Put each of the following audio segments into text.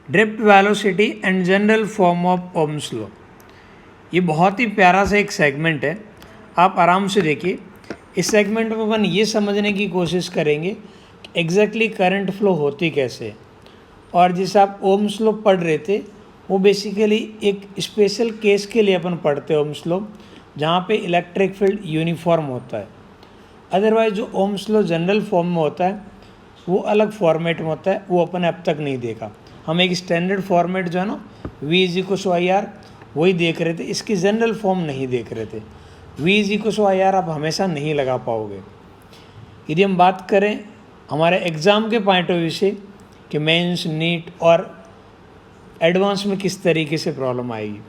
Drift velocity and general form of Ohm's law. ये बहुत ही प्यारा सा एक सेगमेंट है, आप आराम से देखिए। इस सेगमेंट में अपन ये समझने की कोशिश करेंगे कि एग्जैक्टली करंट फ्लो होती कैसे। और जिसे आप ओम्स लॉ पढ़ रहे थे वो बेसिकली एक स्पेशल केस के लिए अपन पढ़ते हैं ओम्स लॉ, जहाँ पे इलेक्ट्रिक फील्ड यूनिफॉर्म होता है। अदरवाइज जो ओम्स लॉ जनरल फॉर्म में होता है वो अलग फॉर्मेट में होता है, वो अपन अब तक नहीं देखा। हम एक स्टैंडर्ड फॉर्मेट जो है ना V=IR वही देख रहे थे, इसकी जनरल फॉर्म नहीं देख रहे थे। V=IR आप हमेशा नहीं लगा पाओगे। यदि हम बात करें हमारे एग्ज़ाम के पॉइंट ऑफ व्यू से कि मेंस, नीट और एडवांस में किस तरीके से प्रॉब्लम आएगी,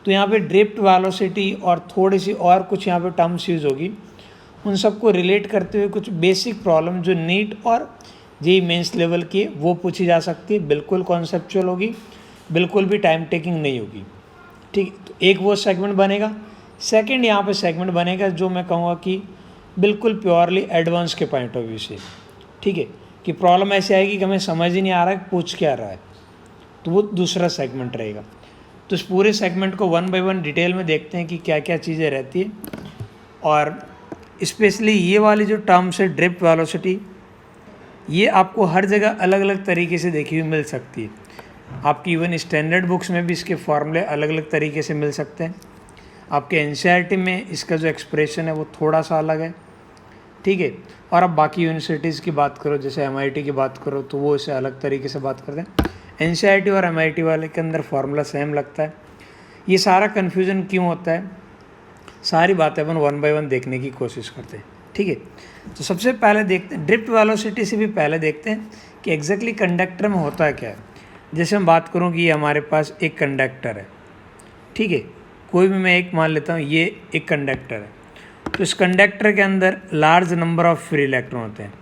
तो यहाँ पे ड्रिफ्ट वेलोसिटी और थोड़ी सी और कुछ यहाँ पे टर्म्स यूज़ होगी, उन सबको रिलेट करते हुए कुछ बेसिक प्रॉब्लम जो नीट और जेईई मेंस लेवल की वो पूछी जा सकती है। बिल्कुल कॉन्सेप्चुअल होगी, बिल्कुल भी टाइम टेकिंग नहीं होगी। ठीक, तो एक वो सेगमेंट बनेगा। सेकंड यहाँ पे सेगमेंट बनेगा जो मैं कहूँगा कि बिल्कुल प्योरली एडवांस के पॉइंट ऑफ व्यू से, ठीक है, कि प्रॉब्लम ऐसी आएगी कि हमें समझ ही नहीं आ रहा है पूछ क्या रहा है, तो वो दूसरा सेगमेंट रहेगा। तो इस पूरे सेगमेंट को वन बाय वन डिटेल में देखते हैं कि क्या क्या चीज़ें रहती है। और स्पेशली ये वाली जो टर्म्स है ड्रिफ्ट वेलोसिटी, ये आपको हर जगह अलग अलग तरीके से देखी हुई मिल सकती है। आपकी इवन स्टैंडर्ड बुक्स में भी इसके फॉर्मूले अलग अलग तरीके से मिल सकते हैं। आपके एनसीईआरटी में इसका जो एक्सप्रेशन है वो थोड़ा सा अलग है, ठीक है। और अब बाकी यूनिवर्सिटीज़ की बात करो, जैसे एमआईटी की बात करो, तो वो इसे अलग तरीके से बात करते हैं। एनसीईआरटी और एमआईटी वाले के अंदर फार्मूला सेम लगता है। ये सारा कन्फ्यूज़न क्यों होता है, सारी बातें अपन वन बाय वन देखने की कोशिश करते हैं, ठीक है। तो सबसे पहले देखते हैं ड्रिफ्ट वेलोसिटी से भी पहले देखते हैं कि एग्जैक्टली कंडक्टर में होता है क्या है। जैसे हम बात करूं कि ये हमारे पास एक कंडक्टर है, ठीक है, कोई भी मैं एक मान लेता हूँ, ये एक कंडक्टर है। तो इस कंडक्टर के अंदर large number of free electron होते हैं।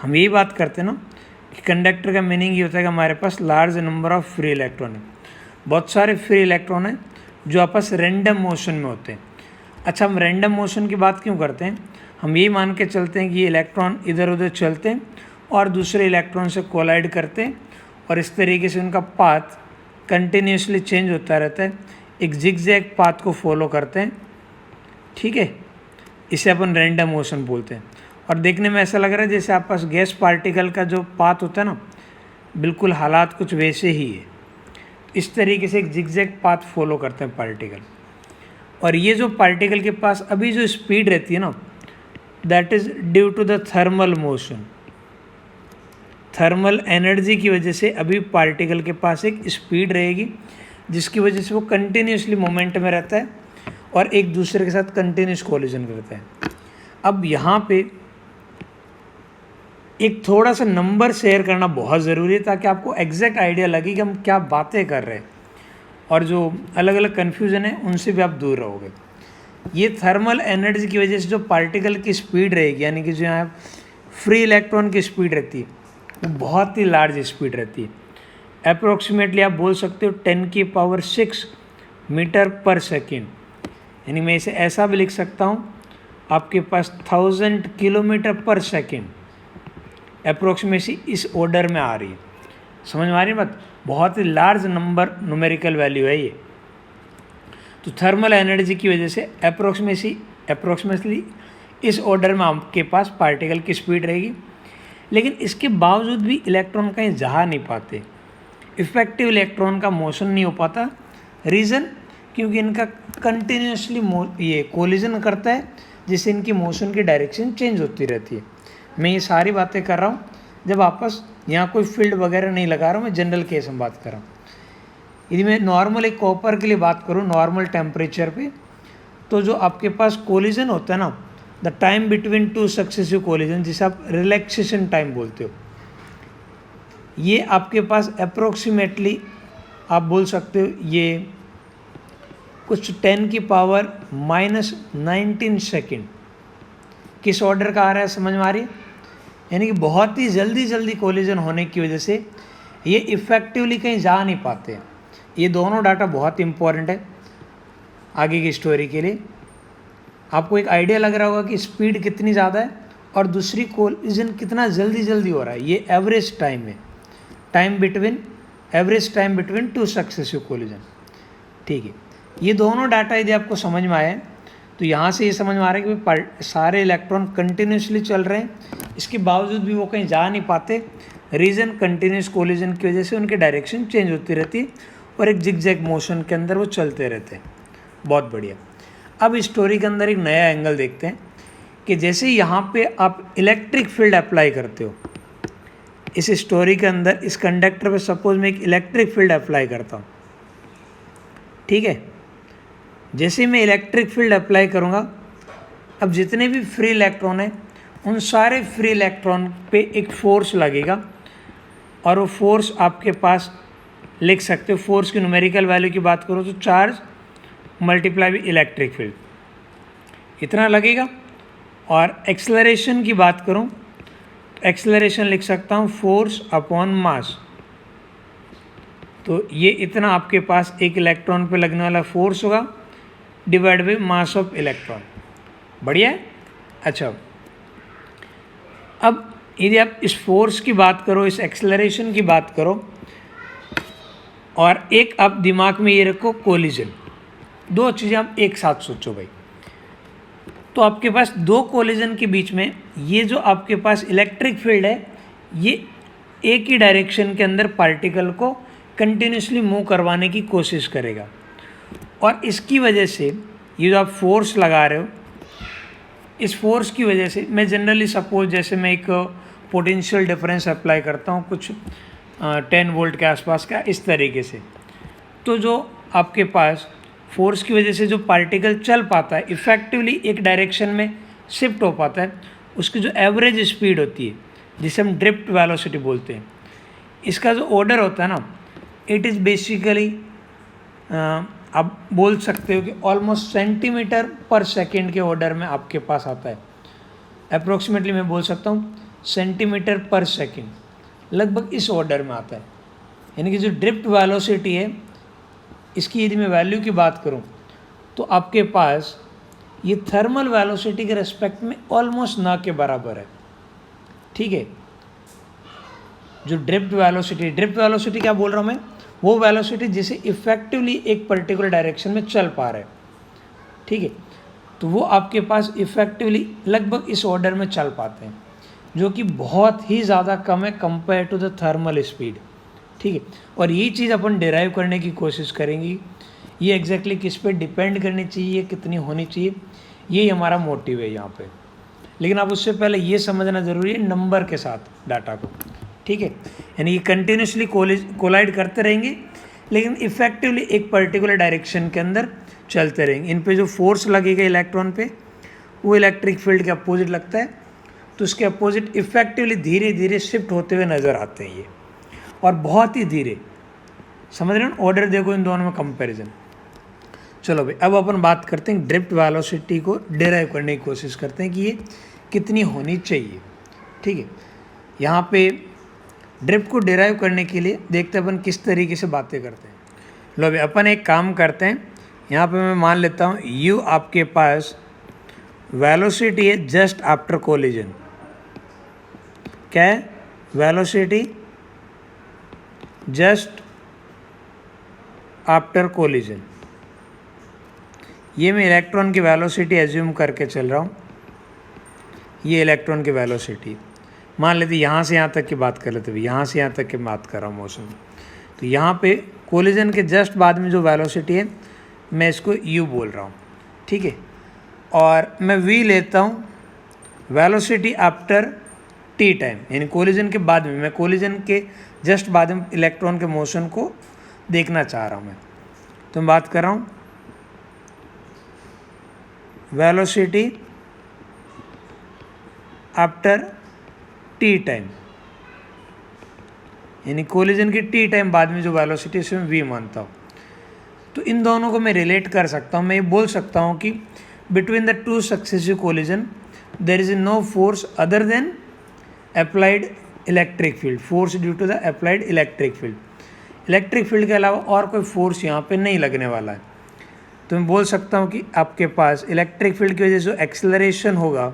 हम यही बात करते हैं ना कि कंडक्टर का मीनिंग ये होता है कि हमारे पास large number of free electron है, बहुत सारे फ्री इलेक्ट्रॉन हैं जो आपस रैंडम मोशन में होते हैं। अच्छा, हम रैंडम मोशन की बात क्यों करते हैं, हम यही मान के चलते हैं कि ये इलेक्ट्रॉन इधर उधर चलते हैं और दूसरे इलेक्ट्रॉन से कोलाइड करते हैं और इस तरीके से उनका पाथ कंटिन्यूसली चेंज होता रहता है, एक जिगजैग पाथ को फॉलो करते हैं, ठीक है। इसे अपन रैंडम मोशन बोलते हैं। और देखने में ऐसा लग रहा है जैसे आपके पास गैस पार्टिकल का जो पाथ होता है ना, बिल्कुल हालात कुछ वैसे ही है। इस तरीके से एक जिगजैग पाथ फॉलो करते हैं पार्टिकल। और ये जो पार्टिकल के पास अभी जो स्पीड रहती है ना, that is due to the thermal motion. Thermal energy की वजह से अभी पार्टिकल के पास एक स्पीड रहेगी जिसकी वजह से वो कंटिन्यूसली मोमेंट में रहता है और एक दूसरे के साथ कंटिन्यूस कोलिजन करता है। अब यहाँ पे एक थोड़ा सा नंबर शेयर करना बहुत ज़रूरी है ताकि आपको एग्जैक्ट आइडिया लगे कि हम क्या बातें कर रहे हैं और जो अलग अलग कन्फ्यूज़न है उनसे भी आप दूर रहोगे। ये थर्मल एनर्जी की वजह से जो पार्टिकल की स्पीड रहेगी, यानी कि जो यहाँ फ्री इलेक्ट्रॉन की स्पीड रहती है वो बहुत ही लार्ज स्पीड रहती है। अप्रोक्सीमेटली आप बोल सकते हो 10⁶ मीटर पर सेकेंड, यानी मैं इसे ऐसा भी लिख सकता हूँ, आपके पास 1000 किलोमीटर पर सेकेंड अप्रोक्सीमेसी इस ऑर्डर में आ रही है। समझ में आ रही है बात, बहुत ही लार्ज नंबर न्यूमेरिकल वैल्यू है ये। तो थर्मल एनर्जी की वजह से अप्रोक्सीमेटली इस ऑर्डर में आपके पास पार्टिकल की स्पीड रहेगी। लेकिन इसके बावजूद भी इलेक्ट्रॉन कहीं जा नहीं पाते, इफेक्टिव इलेक्ट्रॉन का मोशन नहीं हो पाता। रीज़न, क्योंकि इनका कंटिन्यूसली ये कोलिजन करता है जिससे इनकी मोशन की डायरेक्शन चेंज होती रहती है। मैं ये सारी बातें कर रहा हूँ जब आपस यहाँ कोई फील्ड वगैरह नहीं लगा रहा हूँ, मैं जनरल केस में बात कर रहा हूँ। यदि मैं नॉर्मल एक कॉपर के लिए बात करूँ नॉर्मल टेम्परेचर पे, तो जो आपके पास कोलिजन होता है ना, the time between two successive collision, जिसे आप रिलैक्सेशन टाइम बोलते हो, ये आपके पास अप्रोक्सीमेटली आप बोल सकते हो ये कुछ 10⁻⁻19 सेकेंड किस ऑर्डर का आ रहा है, समझ में आ रही है। यानी कि बहुत ही जल्दी कोलिजन होने की वजह से ये इफ़ेक्टिवली कहीं जा नहीं पाते। ये दोनों डाटा बहुत इंपॉर्टेंट है आगे की स्टोरी के लिए। आपको एक आइडिया लग रहा होगा कि स्पीड कितनी ज़्यादा है और दूसरी कोलिजन कितना जल्दी हो रहा है। ये एवरेज टाइम है, time between average time between two successive collision. ठीक है, ये दोनों डाटा यदि आपको समझ में आए तो यहाँ से ये समझ में आ रहा है कि सारे इलेक्ट्रॉन कंटिन्यूसली चल रहे हैं, इसके बावजूद भी वो कहीं जा नहीं पाते। रीज़न कंटिन्यूस कोलिजन की वजह से उनकी डायरेक्शन चेंज होती रहती है और एक जिगजैग मोशन के अंदर वो चलते रहते हैं। बहुत बढ़िया। अब इस स्टोरी के अंदर एक नया एंगल देखते हैं कि जैसे यहाँ पे आप इलेक्ट्रिक फील्ड अप्लाई करते हो, इस स्टोरी के अंदर इस कंडक्टर पे सपोज मैं एक इलेक्ट्रिक फील्ड अप्लाई करता हूँ। ठीक है, जैसे मैं इलेक्ट्रिक फील्ड अप्लाई करूँगा, अब जितने भी फ्री इलेक्ट्रॉन हैं उन सारे फ्री इलेक्ट्रॉन पे एक फोर्स लगेगा और वो फोर्स आपके पास लिख सकते हो। फोर्स की न्यूमेरिकल वैल्यू की बात करो तो charge multiply with electric field इतना लगेगा। और एक्सेलरेशन की बात करूं तो एक्सेलरेशन लिख सकता हूं फोर्स अपॉन मास। तो ये इतना आपके पास एक इलेक्ट्रॉन पे लगने वाला फोर्स होगा divide by mass of electron. बढ़िया है। अच्छा, अब यदि आप इस फोर्स की बात करो, इस एक्सेलरेशन की बात करो, और एक आप दिमाग में ये रखो कोलिजन, दो चीज़ें आप एक साथ सोचो भाई। तो आपके पास दो कोलिजन के बीच में ये जो आपके पास इलेक्ट्रिक फील्ड है, ये एक ही डायरेक्शन के अंदर पार्टिकल को कंटिन्यूसली मूव करवाने की कोशिश करेगा। और इसकी वजह से ये जो आप फोर्स लगा रहे हो, इस फोर्स की वजह से मैं जनरली सपोज जैसे मैं एक पोटेंशियल डिफरेंस अप्लाई करता हूँ कुछ 10 वोल्ट के आसपास का, इस तरीके से, तो जो आपके पास फोर्स की वजह से जो पार्टिकल चल पाता है, इफ़ेक्टिवली एक डायरेक्शन में शिफ्ट हो पाता है, उसकी जो एवरेज स्पीड होती है जिसे हम ड्रिफ्ट वेलोसिटी बोलते हैं, इसका जो ऑर्डर होता है ना, इट इज़ बेसिकली आप बोल सकते हो कि ऑलमोस्ट सेंटीमीटर पर सेकेंड के ऑर्डर में आपके पास आता है। अप्रोक्सीमेटली मैं बोल सकता हूँ सेंटीमीटर पर सेकेंड, लगभग इस ऑर्डर में आता है। यानी कि जो ड्रिफ्ट वेलोसिटी है, इसकी यदि मैं वैल्यू की बात करूँ तो आपके पास ये थर्मल वेलोसिटी के रेस्पेक्ट में ऑलमोस्ट ना के बराबर है। ठीक है, जो ड्रिफ्ट वेलोसिटी क्या बोल रहा हूँ मैं, वो वेलोसिटी जिसे इफ़ेक्टिवली एक पर्टिकुलर डायरेक्शन में चल पा रहा है। ठीक है, तो वो आपके पास इफ़ेक्टिवली लगभग इस ऑर्डर में चल पाते हैं, जो कि बहुत ही ज़्यादा कम है compare to the thermal speed. ठीक है, और ये चीज़ अपन डिराइव करने की कोशिश करेंगे, ये एग्जैक्टली किस पे डिपेंड करनी चाहिए, कितनी होनी चाहिए, ये हमारा मोटिव है यहाँ पे। लेकिन आप उससे पहले ये समझना ज़रूरी है नंबर के साथ डाटा को। ठीक है, यानी ये कंटिन्यूसली कोलाइड करते रहेंगे लेकिन इफ़ेक्टिवली एक पर्टिकुलर डायरेक्शन के अंदर चलते रहेंगे। इन पे जो फोर्स लगेगा इलेक्ट्रॉन पे, वो इलेक्ट्रिक फील्ड के अपोजिट लगता है, तो उसके अपोजिट इफ़ेक्टिवली धीरे धीरे शिफ्ट होते हुए नज़र आते हैं ये, और बहुत ही धीरे। समझ रहे हो, ऑर्डर देखो इन दोनों में कंपैरिजन। चलो भाई, अब अपन बात करते हैं ड्रिफ्ट वेलोसिटी को डिराइव करने की कोशिश करते हैं कि ये कितनी होनी चाहिए। ठीक है, यहाँ पे ड्रिफ्ट को डिराइव करने के लिए देखते हैं अपन किस तरीके से बातें करते हैं। लो भाई, अपन एक काम करते हैं, यहाँ पे मैं मान लेता हूँ यू आपके पास वेलोसिटी है जस्ट आफ्टर कोलिजन। क्या है? Velocity just after collision. ये मैं इलेक्ट्रॉन की वेलोसिटी एज्यूम करके चल रहा हूँ, ये इलेक्ट्रॉन की वेलोसिटी मान लेते, यहाँ से यहाँ तक की बात कर लेते, यहाँ से यहाँ तक की बात कर रहा हूँ मोशन। तो यहाँ पे कोलिजन के जस्ट बाद में जो वेलोसिटी है, मैं इसको u बोल रहा हूँ। ठीक है, और मैं v लेता हूँ वेलोसिटी आफ्टर t टाइम, यानी कोलिजन के बाद में, मैं कोलिजन के जस्ट बाद में इलेक्ट्रॉन के मोशन को देखना चाह रहा हूँ मैं। तो मैं बात कर रहा हूँ वेलोसिटी आफ्टर टी टाइम, यानी कोलिजन की टी टाइम बाद में जो वेलोसिटी है मैं v मानता हूँ। तो इन दोनों को मैं रिलेट कर सकता हूँ, मैं ये बोल सकता हूँ कि between the two successive collision there is no force other than applied electric field, force due to the applied electric field. Electric field के अलावा और कोई फोर्स यहाँ पे नहीं लगने वाला है। तो मैं बोल सकता हूँ कि आपके पास इलेक्ट्रिक फील्ड की वजह से जो एक्सेलरेशन होगा,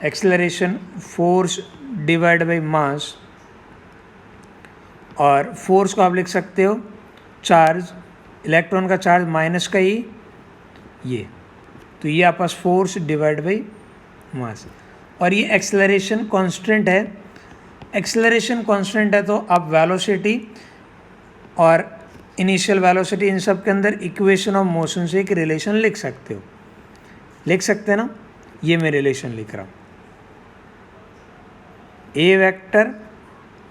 एक्सेलरेशन फोर्स डिवाइड बाई मास, और फोर्स को आप लिख सकते हो चार्ज, इलेक्ट्रॉन का चार्ज माइनस का ई, ये तो ये आपका फोर्स डिवाइड बाई मास। और ये एक्सेलरेशन कांस्टेंट है। एक्सेलरेशन कांस्टेंट है तो आप वेलोसिटी और इनिशियल वेलोसिटी इन सब के अंदर इक्वेशन ऑफ मोशन से एक रिलेशन लिख सकते हो, लिख सकते हैं ना। ये मैं रिलेशन लिख रहा हूँ, ए वेक्टर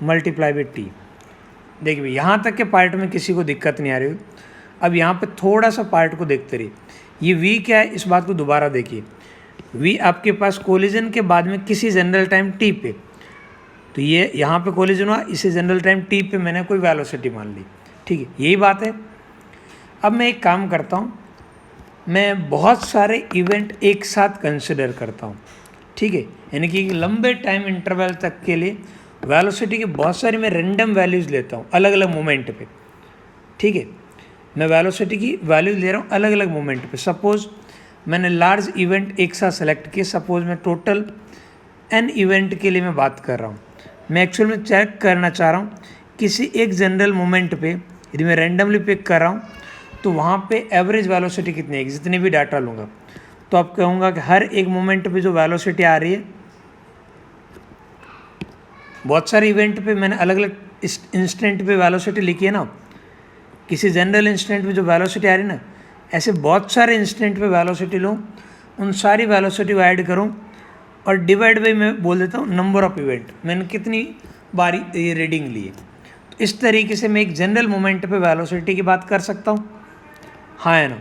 मल्टीप्लाई बाई टी। देखिए यहाँ तक के पार्ट में किसी को दिक्कत नहीं आ रही। अब यहाँ पे थोड़ा सा पार्ट को देखते रहिए। ये वी क्या है, इस बात को दोबारा देखिए। वी आपके पास कोलिजन के बाद में किसी जनरल टाइम टी पे, तो ये यहाँ पे कोलिजन हुआ, इसे जनरल टाइम टी पे मैंने कोई वेलोसिटी मान ली, ठीक है, यही बात है। अब मैं एक काम करता हूँ, मैं बहुत सारे इवेंट एक साथ कंसिडर करता हूँ, ठीक है, यानी कि लंबे टाइम इंटरवल तक के लिए वेलोसिटी की बहुत सारी मैं रैंडम वैल्यूज़ लेता हूँ अलग अलग मोमेंट पे, ठीक है। मैं वेलोसिटी की वैल्यूज ले रहा हूँ अलग अलग मोमेंट पे। सपोज़ मैंने लार्ज इवेंट एक साथ सेलेक्ट किए, सपोज़ मैं टोटल एन इवेंट के लिए मैं बात कर रहा हूँ। मैं एक्चुअल में चेक करना चाह रहा हूँ किसी एक जनरल मोमेंट पे, यदि मैं रैंडमली पिक कर रहा हूँ तो वहाँ पे एवरेज वेलोसिटी कितनी है, जितनी भी डाटा लूँगा तो आप कहूँगा कि हर एक मोमेंट पे जो वेलोसिटी आ रही है, बहुत सारे इवेंट पे मैंने अलग अलग इंस्टेंट पे वेलोसिटी लिखी है ना, किसी जनरल इंस्टेंट पे जो वेलोसिटी आ रही है ना, ऐसे बहुत सारे इंस्टेंट पे वेलोसिटी लूँ, उन सारी वेलोसिटी को ऐड करूँ और डिवाइड बाई मैं बोल देता हूँ नंबर ऑफ इवेंट, मैंने कितनी बारी ये रीडिंग ली है। तो इस तरीके से मैं एक जनरल मोमेंट पे वेलोसिटी की बात कर सकता हूँ, हाँ है ना।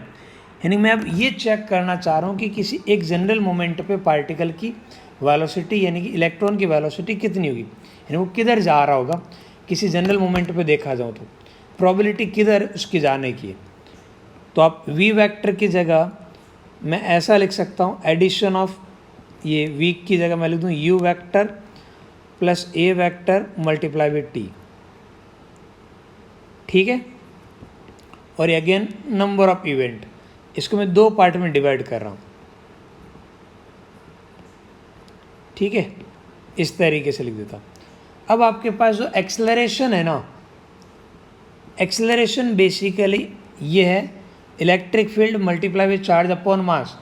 यानी मैं अब ये चेक करना चाह रहा हूँ कि किसी एक जनरल मोमेंट पे पार्टिकल की वेलोसिटी यानी कि इलेक्ट्रॉन की वेलोसिटी कितनी होगी, यानी वो किधर जा रहा होगा किसी जनरल मोमेंट पे देखा जाऊँ तो प्रोबेबिलिटी किधर उसकी जाने की है। तो आप वी वेक्टर की जगह मैं ऐसा लिख सकता हूँ, एडिशन ऑफ ये वी की जगह मैं लिख दूँ you vector plus A vector multiply by T, ठीक है। और अगेन नंबर ऑफ इवेंट, इसको मैं दो पार्ट में डिवाइड कर रहा हूँ, ठीक है, इस तरीके से लिख देता हूँ। अब आपके पास जो एक्सेलरेशन है ना, एक्सेलरेशन बेसिकली ये है electric field multiply by charge upon mass.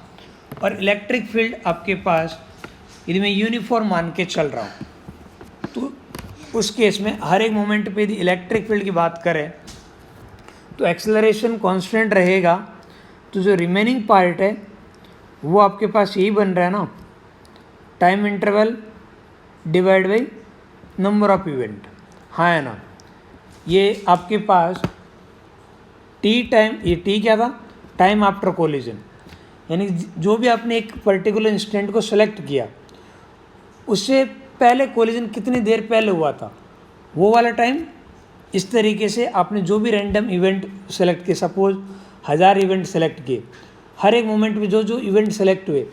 और इलेक्ट्रिक फील्ड आपके पास यदि मैं यूनिफॉर्म मान के चल रहा हूँ तो उस केस में हर एक मोमेंट पे यदि इलेक्ट्रिक फील्ड की बात करें तो एक्सेलरेशन कांस्टेंट रहेगा। तो जो रिमेनिंग पार्ट है वो आपके पास यही बन रहा है ना, time interval divide by number of event, हाँ है ना। ये आपके पास टी टाइम, ये टी क्या था, टाइम आफ्टर कोलिजन, यानी जो भी आपने एक पर्टिकुलर इंस्टेंट को सेलेक्ट किया उससे पहले कोलिजन कितनी देर पहले हुआ था वो वाला टाइम। इस तरीके से आपने जो भी रैंडम इवेंट सेलेक्ट किए, सपोज 1000 इवेंट सेलेक्ट किए, हर एक मोमेंट में जो जो इवेंट सेलेक्ट हुए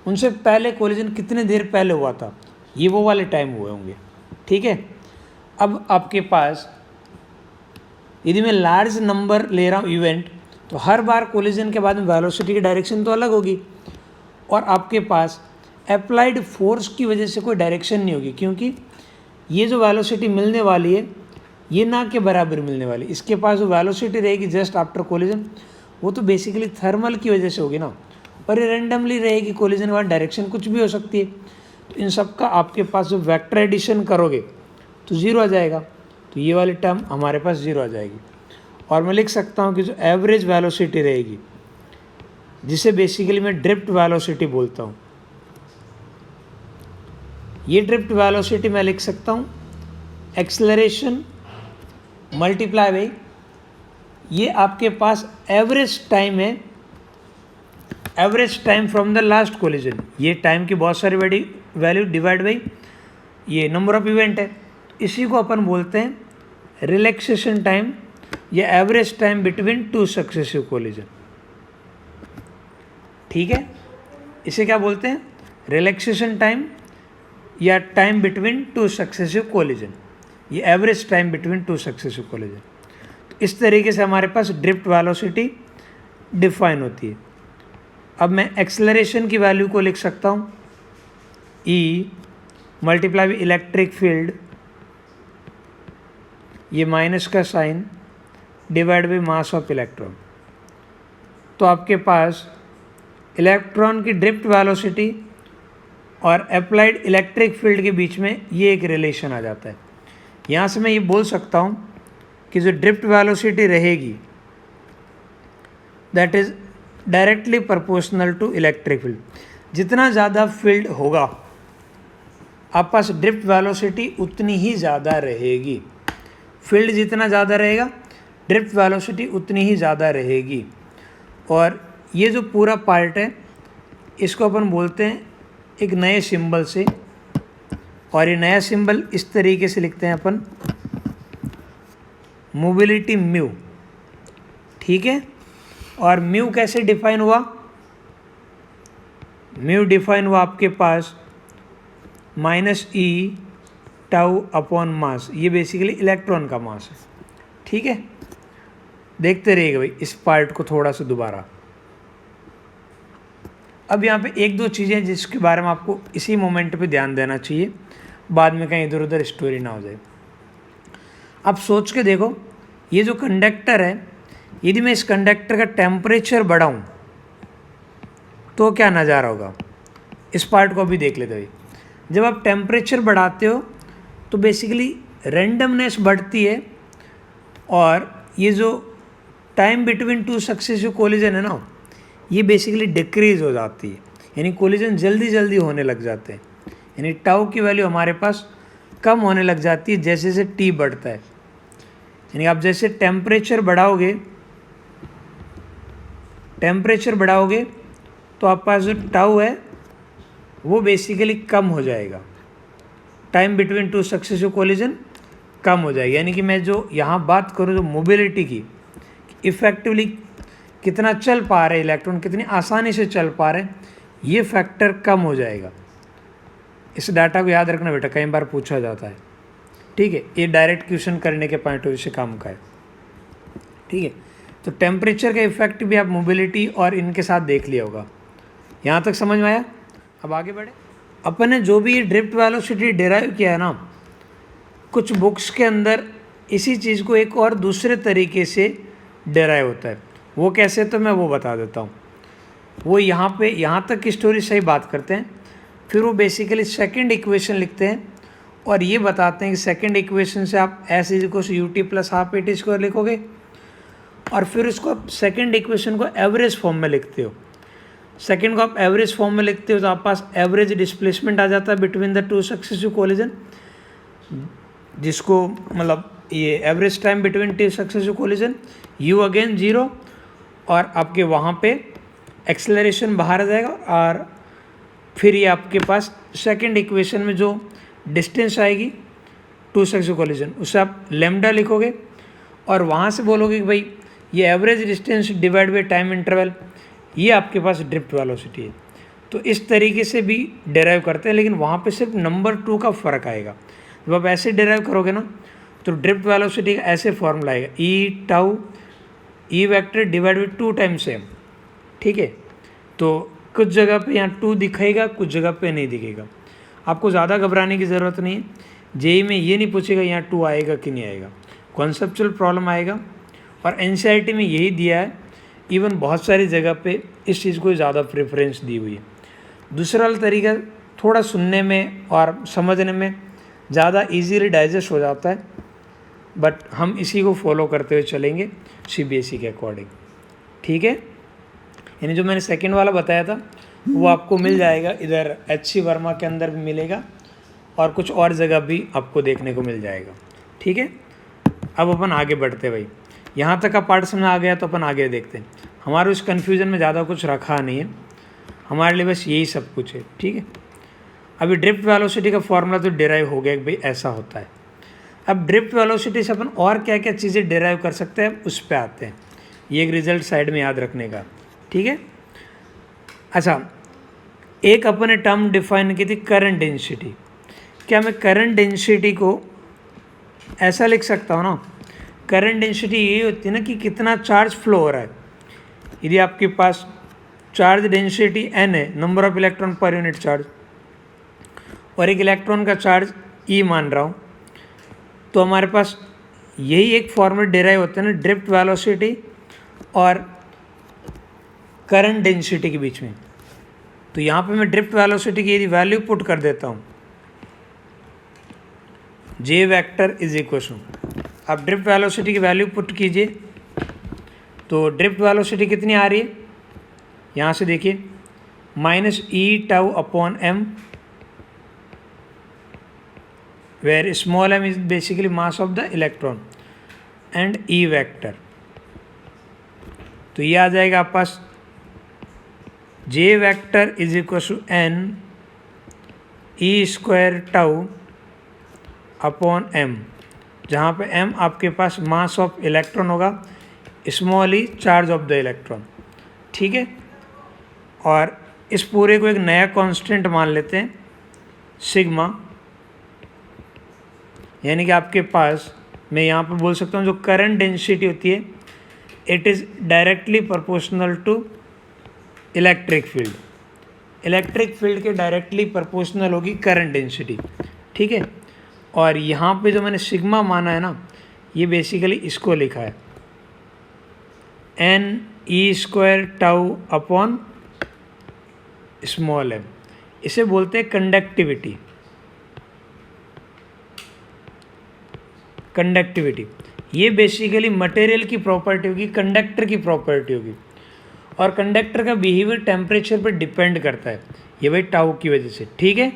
उनसे पहले कोलिजन कितने देर पहले हुआ था, ये वो वाले टाइम हुए होंगे, ठीक है। अब आपके पास यदि मैं लार्ज नंबर ले रहा हूँ इवेंट तो हर बार कोलिजन के बाद में वेलोसिटी की डायरेक्शन तो अलग होगी और आपके पास अप्लाइड फोर्स की वजह से कोई डायरेक्शन नहीं होगी, क्योंकि ये जो वेलोसिटी मिलने वाली है ये ना के बराबर मिलने वाली। इसके पास जो वेलोसिटी रहेगी जस्ट आफ्टर कोलिजन वो तो बेसिकली थर्मल की वजह से होगी ना, और ये रेंडमली रहेगी, कोलिजन के बाद डायरेक्शन कुछ भी हो सकती है। तो इन सब का आपके पास जो वेक्टर एडिशन करोगे तो ज़ीरो आ जाएगा, तो ये वाली टर्म हमारे पास ज़ीरो आ जाएगी। और मैं लिख सकता हूँ कि जो एवरेज वेलोसिटी रहेगी जिसे बेसिकली मैं ड्रिफ्ट वेलोसिटी बोलता हूँ, ये ड्रिफ्ट वेलोसिटी मैं लिख सकता हूँ एक्सेलरेशन मल्टीप्लाई बाई ये आपके पास एवरेज टाइम है, average time from the last collision, ये टाइम की बहुत सारी बड़ी वैल्यू डिवाइड बाई ये नंबर ऑफ इवेंट है। इसी को अपन बोलते हैं रिलैक्सेशन टाइम या average time between two successive collision, ठीक है। इसे क्या बोलते हैं, रिलैक्सेशन टाइम या time between two successive collision, ये average time between two successive collision. तो इस तरीके से हमारे पास ड्रिफ्ट वेलोसिटी डिफाइन होती है। अब मैं एक्सेलरेशन की वैल्यू को लिख सकता हूँ E multiply by electric field ये माइनस का sign divide by mass of electron. तो आपके पास इलेक्ट्रॉन की ड्रिफ्ट वेलोसिटी और अप्लाइड इलेक्ट्रिक फील्ड के बीच में ये एक रिलेशन आ जाता है। यहाँ से मैं ये बोल सकता हूँ कि जो ड्रिफ्ट वेलोसिटी रहेगी that is directly proportional to electric field. जितना ज़्यादा फील्ड होगा आप पास ड्रिफ्ट वेलोसिटी उतनी ही ज़्यादा रहेगी। फील्ड जितना ज़्यादा रहेगा ड्रिफ्ट वेलोसिटी उतनी ही ज़्यादा रहेगी। और ये जो पूरा पार्ट है इसको अपन बोलते हैं एक नए सिंबल से, और ये नया सिंबल इस तरीके से लिखते हैं अपन, मोबिलिटी म्यू। ठीक है, और म्यू कैसे डिफाइन हुआ? म्यू डिफाइन हुआ आपके पास माइनस ई टाउ अपॉन मास। ये बेसिकली इलेक्ट्रॉन का मास है। ठीक है, देखते रहिएगा भाई इस पार्ट को थोड़ा सा दोबारा। अब यहाँ पे एक दो चीज़ें जिसके बारे में आपको इसी मोमेंट पे ध्यान देना चाहिए, बाद में कहीं इधर उधर स्टोरी ना हो जाए। आप सोच के देखो, ये जो कंडक्टर है, यदि मैं इस कंडक्टर का टेम्परेचर बढ़ाऊँ तो क्या नज़ारा होगा? इस पार्ट को अभी देख लेते भाई। जब आप टेम्परेचर बढ़ाते हो तो बेसिकली रैंडमनेस बढ़ती है, और ये जो time between two successive collision है ना, ये बेसिकली डिक्रीज हो जाती है, यानी कोलिजन जल्दी जल्दी होने लग जाते हैं। यानी टाउ की वैल्यू हमारे पास कम होने लग जाती है जैसे जैसे टी बढ़ता है। यानी आप जैसे टेम्परेचर बढ़ाओगे तो आप पास जो टाउ है वो बेसिकली कम हो जाएगा, time between two successive collision कम हो जाएगा। यानी कि मैं जो यहाँ बात करूँ जो मोबिलिटी की, इफ़ेक्टिवली कितना चल पा रहे इलेक्ट्रॉन, कितनी आसानी से चल पा रहे, ये फैक्टर कम हो जाएगा। इस डाटा को याद रखना बेटा, कई बार पूछा जाता है। ठीक है, ये डायरेक्ट क्वेश्चन करने के पॉइंट ऑफ व्यू से काम का है। ठीक है, तो टेम्परेचर का इफेक्ट भी आप मोबिलिटी और इनके साथ देख लिया होगा। यहाँ तक समझ में आया? अब आगे बढ़े। अपन ने जो भी ये ड्रिफ्ट वेलोसिटी डिराइव किया है ना, कुछ बुक्स के अंदर इसी चीज़ को एक और दूसरे तरीके से डिराइव होता है। वो कैसे, तो मैं वो बता देता हूँ। वो यहाँ तक की स्टोरी सही बात करते हैं, फिर वो बेसिकली सेकंड इक्वेशन लिखते हैं और ये बताते हैं कि सेकंड इक्वेशन से आप S is equal to U T plus half A T square लिखोगे, और फिर उसको आप सेकंड इक्वेशन को एवरेज फॉर्म में लिखते हो। सेकंड को आप एवरेज फॉर्म में लिखते हो तो आप पास एवरेज डिस्प्लेसमेंट आ जाता है between the two successive collision, जिसको मतलब ये average time between two successive collision, you again zero, और आपके वहाँ पे एक्सेलरेशन बाहर आ जाएगा। और फिर ये आपके पास सेकंड इक्वेशन में जो डिस्टेंस आएगी टू सक्सेसिव कोलिजन, उससे आप लेमडा लिखोगे और वहाँ से बोलोगे कि भाई ये average distance divide by time interval, ये आपके पास ड्रिफ्ट वेलोसिटी है। तो इस तरीके से भी डिराइव करते हैं, लेकिन वहाँ पे सिर्फ नंबर 2 का फ़र्क आएगा। जब आप ऐसे डिराइव करोगे ना तो ड्रिफ्ट वेलोसिटी का ऐसे फॉर्मूला आएगा, e tau e vector divide by 2 times m. ठीक है, तो कुछ जगह पे यहाँ 2 दिखेगा, कुछ जगह पे नहीं दिखेगा। आपको ज़्यादा घबराने की ज़रूरत नहीं है। जेई में ये नहीं पूछेगा यहाँ 2 आएगा कि नहीं आएगा, कॉन्सेप्चुअल प्रॉब्लम आएगा। और एनसीईआरटी में यही दिया है, इवन बहुत सारी जगह पे इस चीज़ को ज़्यादा प्रेफरेंस दी हुई है। दूसरा तरीका थोड़ा सुनने में और समझने में ज़्यादा इजीली डाइजेस्ट हो जाता है, बट हम इसी को फॉलो करते हुए चलेंगे सीबीएसई के अकॉर्डिंग। ठीक है, यानी जो मैंने सेकंड वाला बताया था वो आपको मिल जाएगा, इधर एचसी वर्मा के अंदर भी मिलेगा और कुछ और जगह भी आपको देखने को मिल जाएगा। ठीक है, अब अपन आगे बढ़ते भाई। यहाँ तक का पार्ट समझ आ गया तो अपन आगे देखते हैं। हमारे उस कन्फ्यूज़न में ज़्यादा कुछ रखा नहीं है, हमारे लिए बस यही सब कुछ है। ठीक है, अभी ड्रिफ्ट वेलोसिटी का फॉर्मूला तो डिराइव हो गया कि भाई ऐसा होता है। अब ड्रिफ्ट वेलोसिटी से अपन और क्या क्या चीज़ें डिराइव कर सकते हैं उस पर आते हैं। ये एक रिजल्ट साइड में याद रखने का। ठीक है, अच्छा, एक अपन ने टर्म डिफाइन की थी करंट डेंसिटी। क्या मैं करंट डेंसिटी को ऐसा लिख सकता हूँ ना, करंट डेंसिटी यही होती है ना कि कितना चार्ज फ्लो हो रहा है। यदि आपके पास चार्ज डेंसिटी n है, number of electron per unit charge, और एक इलेक्ट्रॉन का चार्ज e मान रहा हूँ, तो हमारे पास यही एक फॉर्मूला डिराइव होता है ना ड्रिफ्ट वेलोसिटी और करंट डेंसिटी के बीच में। तो यहाँ पे मैं ड्रिफ्ट वेलोसिटी की यदि वैल्यू पुट कर देता हूँ जे वेक्टर इज इक्वल टू, अब ड्रिफ्ट वेलोसिटी की वैल्यू पुट कीजिए तो ड्रिफ्ट वेलोसिटी कितनी आ रही है, यहाँ से देखिए -e/m, where small m is basically mass of the electron and e vector। तो ये आ जाएगा आप पास j vector is equal to n e²τ/m, जहाँ पे m आपके पास मास ऑफ इलेक्ट्रॉन होगा, small E charge of the electron. ठीक है, और इस पूरे को एक नया कांस्टेंट मान लेते हैं सिग्मा, यानी कि आपके पास मैं यहाँ पे बोल सकता हूँ जो करंट डेंसिटी होती है it is directly proportional to electric field. Electric field के डायरेक्टली प्रोपोर्शनल होगी करंट डेंसिटी। ठीक है, और यहाँ पे जो मैंने सिग्मा माना है ना, ये बेसिकली इसको लिखा है n(e²τ/m), इसे बोलते हैं कंडक्टिविटी। कंडक्टिविटी ये बेसिकली मटेरियल की प्रॉपर्टी होगी, कंडक्टर की प्रॉपर्टी होगी, और कंडक्टर का बिहेवियर टेम्परेचर पर डिपेंड करता है, ये भाई टाउ की वजह से। ठीक है,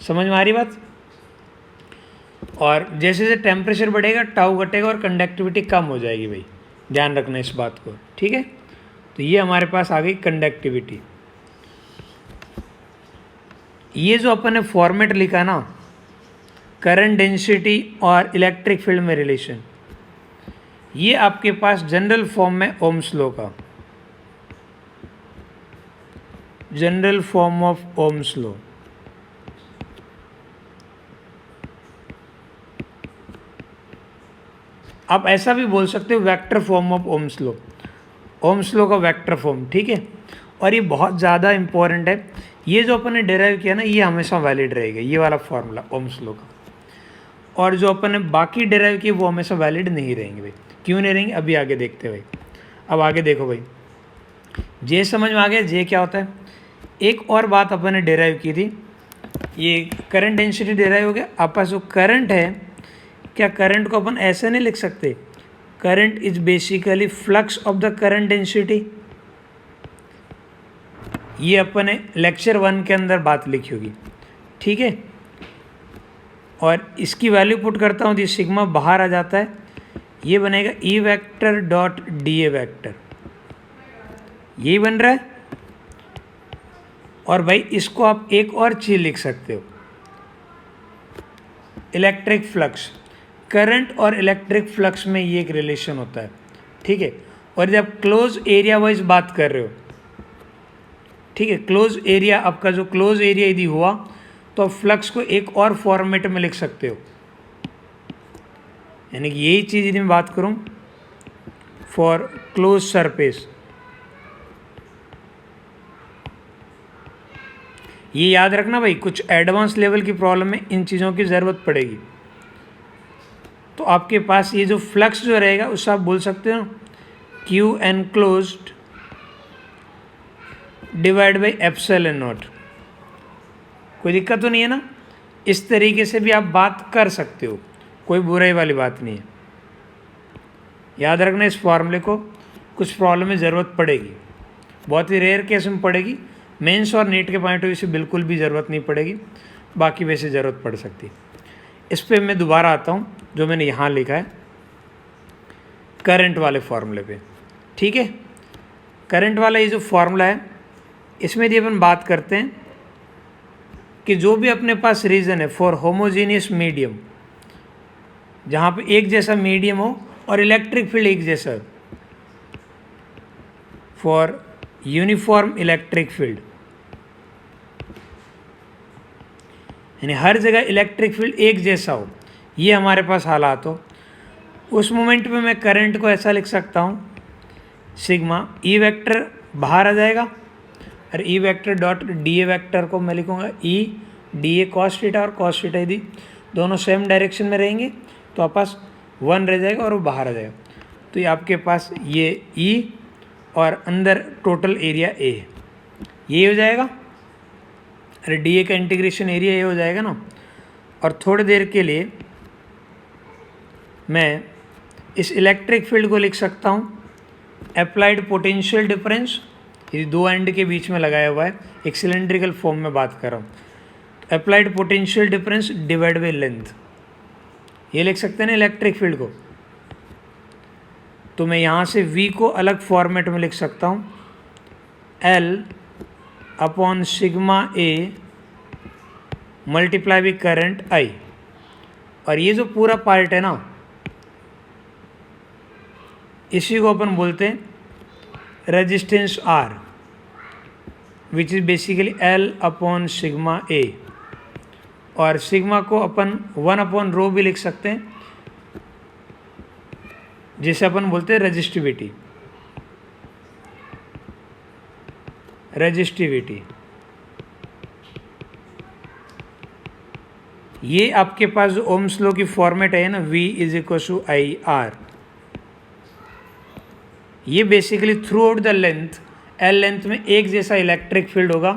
समझ में आ रही बात। और जैसे जैसे टेम्परेचर बढ़ेगा टाउ घटेगा और कंडक्टिविटी कम हो जाएगी भाई, ध्यान रखना इस बात को। ठीक है, तो ये हमारे पास आ गई कंडक्टिविटी। ये जो अपन ने फॉर्मेट लिखा ना करंट डेंसिटी और इलेक्ट्रिक फील्ड में रिलेशन, ये आपके पास जनरल फॉर्म में ओम्स लॉ का, general form of Ohm's law. आप ऐसा भी बोल सकते हो vector form of Ohm's law, Ohm's law का वेक्टर फॉर्म। ठीक है, और ये बहुत ज़्यादा इंपॉर्टेंट है। ये जो अपन ने डिराइव किया ना, ये हमेशा वैलिड रहेगा, ये वाला फॉर्मूला ओम्स लॉ का। और जो अपन ने बाकी डिराइव किए वो हमेशा वैलिड नहीं रहेंगे भाई। क्यों नहीं रहेंगे, अभी आगे देखते हैं भाई। अब आगे देखो भाई, जे समझ में आ गया जे क्या होता है। एक और बात अपन ने डिराइव की थी, ये करंट डेंसिटी डिराइव हो गया। आप पास जो करंट है, क्या करंट को अपन ऐसे नहीं लिख सकते, current is basically flux of the current density. ये अपन ने लेक्चर 1 के अंदर बात लिखी होगी। ठीक है, और इसकी वैल्यू पुट करता हूँ तो सिग्मा बाहर आ जाता है, ये बनेगा E vector dot D A vector, यही बन रहा है। और भाई इसको आप एक और चीज़ लिख सकते हो, इलेक्ट्रिक फ्लक्स। करंट और इलेक्ट्रिक फ्लक्स में ये एक रिलेशन होता है। ठीक है, और जब क्लोज एरिया वाइज बात कर रहे हो, ठीक है, क्लोज एरिया, आपका जो क्लोज एरिया यदि हुआ तो फ्लक्स को एक और फॉर्मेट में लिख सकते हो, यानी कि यही चीज़ यदि मैं बात करूं फॉर क्लोज सरफेस, ये याद रखना भाई, कुछ एडवांस लेवल की प्रॉब्लम में इन चीज़ों की ज़रूरत पड़ेगी। तो आपके पास ये जो फ्लक्स जो रहेगा उससे आप बोल सकते हो Q enclosed divide by epsilon not. कोई दिक्कत तो नहीं है ना, इस तरीके से भी आप बात कर सकते हो, कोई बुराई वाली बात नहीं है। याद रखना इस फॉर्मूले को, कुछ प्रॉब्लम में ज़रूरत पड़ेगी, बहुत ही रेयर केस में पड़ेगी। मेंस और नीट के पॉइंट ऑफ व्यू से बिल्कुल भी ज़रूरत नहीं पड़ेगी, बाकी वैसे ज़रूरत पड़ सकती है। इस पर मैं दोबारा आता हूँ, जो मैंने यहाँ लिखा है करंट वाले फॉर्मूले पे। ठीक है, करंट वाला ये जो फॉर्मूला है, इसमें यदि अपन बात करते हैं कि जो भी अपने पास रीज़न है फॉर होमोजीनियस मीडियम, जहाँ पे एक जैसा मीडियम हो और इलेक्ट्रिक फील्ड एक जैसा, फॉर यूनिफॉर्म इलेक्ट्रिक फील्ड, यानी हर जगह इलेक्ट्रिक फील्ड एक जैसा हो, ये हमारे पास हालात हो, उस मोमेंट पे मैं करंट को ऐसा लिख सकता हूँ सिग्मा ई वेक्टर बाहर आ जाएगा, और E vector dot D A vector को मैं लिखूँगा E D A cos theta, और कॉस थीटा यदि दोनों सेम डायरेक्शन में रहेंगे तो आप पास 1 रह जाएगा और वो बाहर आ जाएगा। तो ये आपके पास ये E और अंदर टोटल एरिया A, ये हो जाएगा। अरे DA का इंटीग्रेशन एरिया ये हो जाएगा ना। और थोड़ी देर के लिए मैं इस इलेक्ट्रिक फील्ड को लिख सकता हूँ अप्लाइड पोटेंशियल डिफरेंस, ये दो एंड के बीच में लगाया हुआ है, एक सिलेंड्रिकल फॉर्म में बात कर रहा हूँ। तो applied potential difference divide by length, ये लिख सकते हैं ना इलेक्ट्रिक फील्ड को। तो मैं यहाँ से V को अलग फॉर्मेट में लिख सकता हूँ, L upon sigma A multiply by current I। और ये जो पूरा पार्ट है ना, इसी को अपन बोलते हैं resistance R, which is basically L upon sigma A। और सिग्मा को अपन 1 अपॉन रो भी लिख सकते हैं, जिसे अपन बोलते हैं रेजिस्टिविटी। ये आपके पास जो ओम्स लॉ की फॉर्मेट है ना, V is equal to IR। ये basically throughout the length, L length में एक जैसा इलेक्ट्रिक फील्ड होगा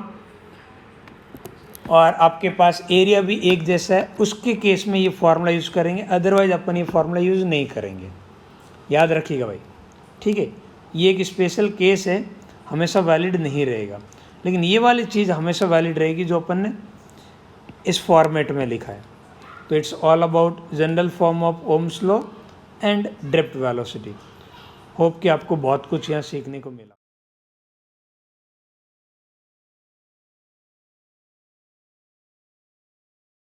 और आपके पास एरिया भी एक जैसा है, उसके केस में ये फार्मूला यूज़ करेंगे, अदरवाइज अपन ये फार्मूला यूज़ नहीं करेंगे। याद रखिएगा भाई, ठीक है। ये एक स्पेशल केस है, हमेशा वैलिड नहीं रहेगा, लेकिन ये वाली चीज़ हमेशा वैलिड रहेगी जो अपन ने इस फॉर्मेट में लिखा है। तो it's all about general form of Ohm's law and drift velocity. Hope कि आपको बहुत कुछ यहाँ सीखने को मिला।